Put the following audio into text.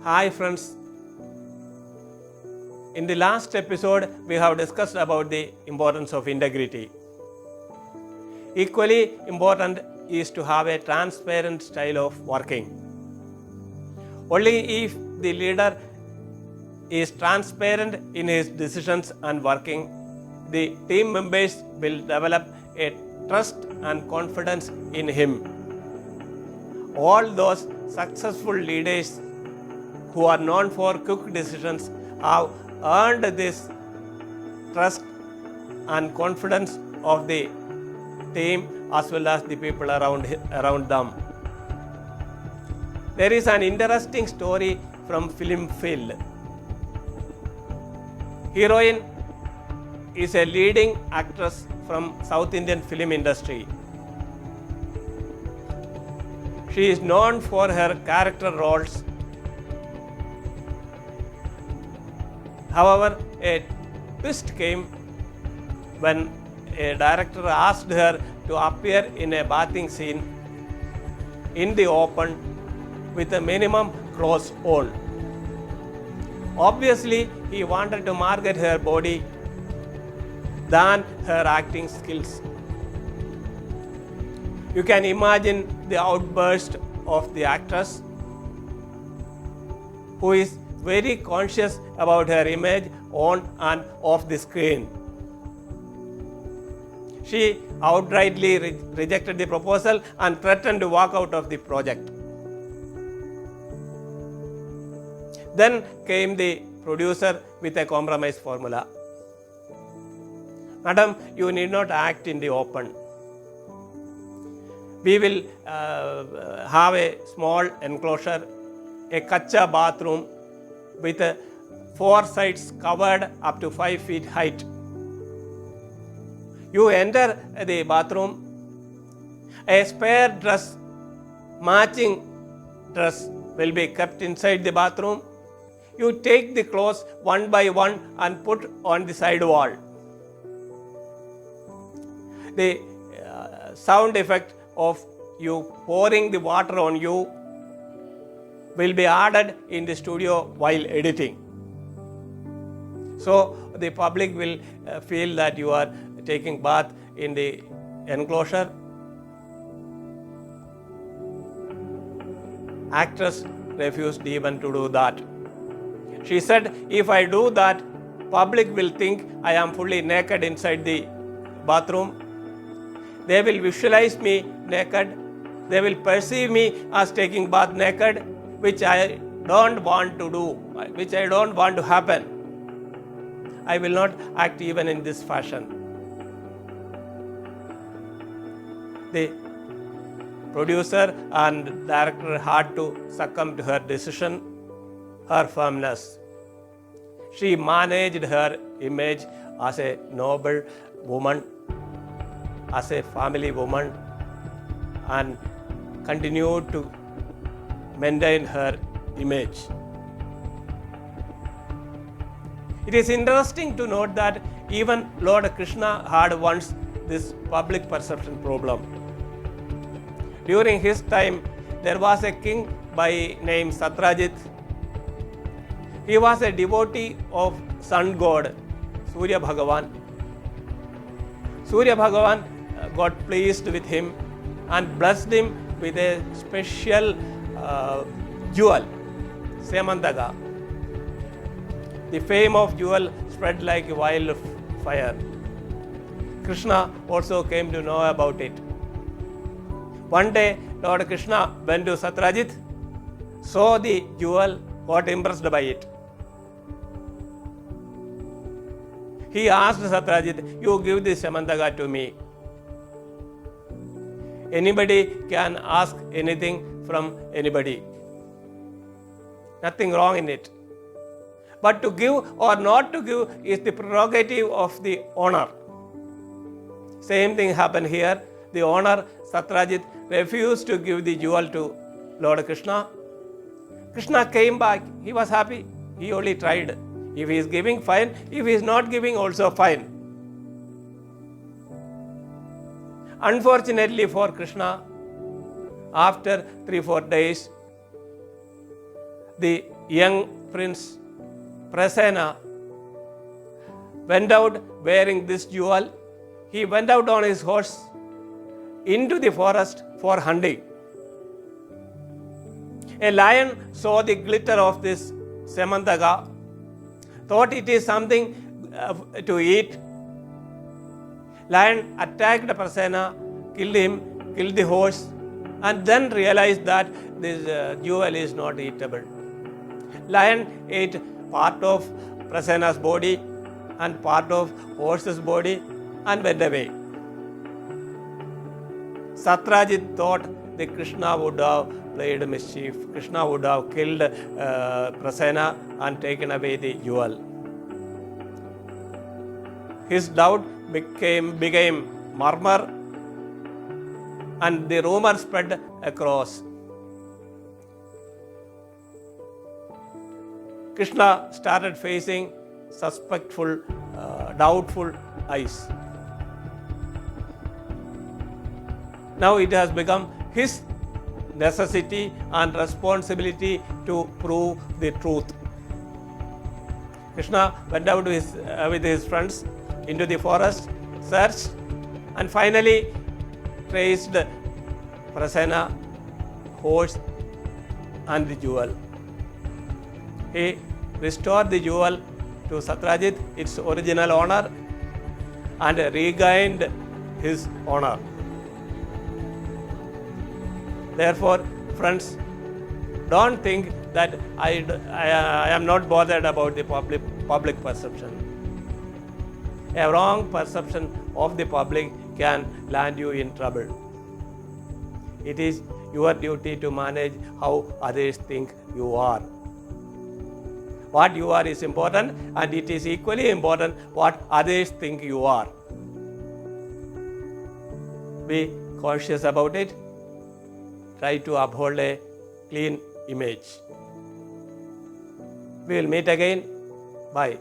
Hi friends. In the last episode, we have discussed about the importance of integrity. Equally important is to have a transparent style of working. Only if the leader is transparent in his decisions and working, the team members will develop a trust and confidence in him. All those successful leaders who are known for quick decisions have earned this trust and confidence of the team as well as the people around them. There is an interesting story from film field. Heroine is a leading actress from South Indian film industry. She is known for her character roles. However, a twist came when a director asked her to appear in a bathing scene in the open with a minimum clothes on. Obviously, he wanted to market her body than her acting skills. You can imagine the outburst of the actress, who is very conscious about her image on and off the screen. She outrightly rejected the proposal and threatened to walk out of the project. Then came the producer with a compromise formula. Madam, you need not act in the open. We will have a small enclosure, a kacha bathroom with 4 sides covered up to 5 feet height. You enter the bathroom, a spare dress, matching dress will be kept inside the bathroom. You take the clothes one by one and put on the side wall. The sound effect of you pouring the water on you will be added in the studio while editing. So the public will feel that you are taking bath in the enclosure. Actress refused even to do that. She said, if I do that, public will think I am fully naked inside the bathroom. They will visualize me naked. They will perceive me as taking bath naked, which I don't want to do, which I don't want to happen. I will not act even in this fashion. The producer and director had to succumb to her decision, her firmness. She managed her image as a noble woman, as a family woman, and continued to maintain her image. It is interesting to note that even Lord Krishna had once this public perception problem. During his time, there was a king by name Satyajit. He was a devotee of sun god Surya Bhagavan. Surya Bhagavan got pleased with him and blessed him with a special jewel, Semantaga. The fame of jewel spread like wildfire. Krishna also came to know about it. One day, Lord Krishna went to Satyajit, saw the jewel, got impressed by it. He asked Satyajit, you give this Semantaga to me. Anybody can ask anything from anybody. Nothing wrong in it. But to give or not to give is the prerogative of the owner. Same thing happened here. The owner, Satyajit, refused to give the jewel to Lord Krishna. Krishna came back. He was happy. He only tried. If he is giving, fine. If he is not giving, also fine. Unfortunately for Krishna, after 3-4 days, the young prince Prasenna went out wearing this jewel. He went out on his horse into the forest for hunting. A lion saw the glitter of this Semantaka, thought it is something to eat. Lion attacked Prasenna, killed him, killed the horse, and then realized that this jewel is not eatable. Lion ate part of Prasenna's body and part of horse's body and went away. Satyajit thought that Krishna would have played mischief. Krishna would have killed Prasenna and taken away the jewel. His doubt became murmur, and the rumor spread across. Krishna started facing suspectful, doubtful eyes. Now it has become his necessity and responsibility to prove the truth. Krishna went out with his friends into the forest, searched, and finally traced Prasenna, horse, and the jewel. He restored the jewel to Satyajit, its original owner, and regained his honor. Therefore, friends, don't think that I am not bothered about the public perception. A wrong perception of the public can land you in trouble. It is your duty to manage how others think you are. What you are is important, and it is equally important what others think you are. Be cautious about it. Try to uphold a clean image. We will meet again. Bye.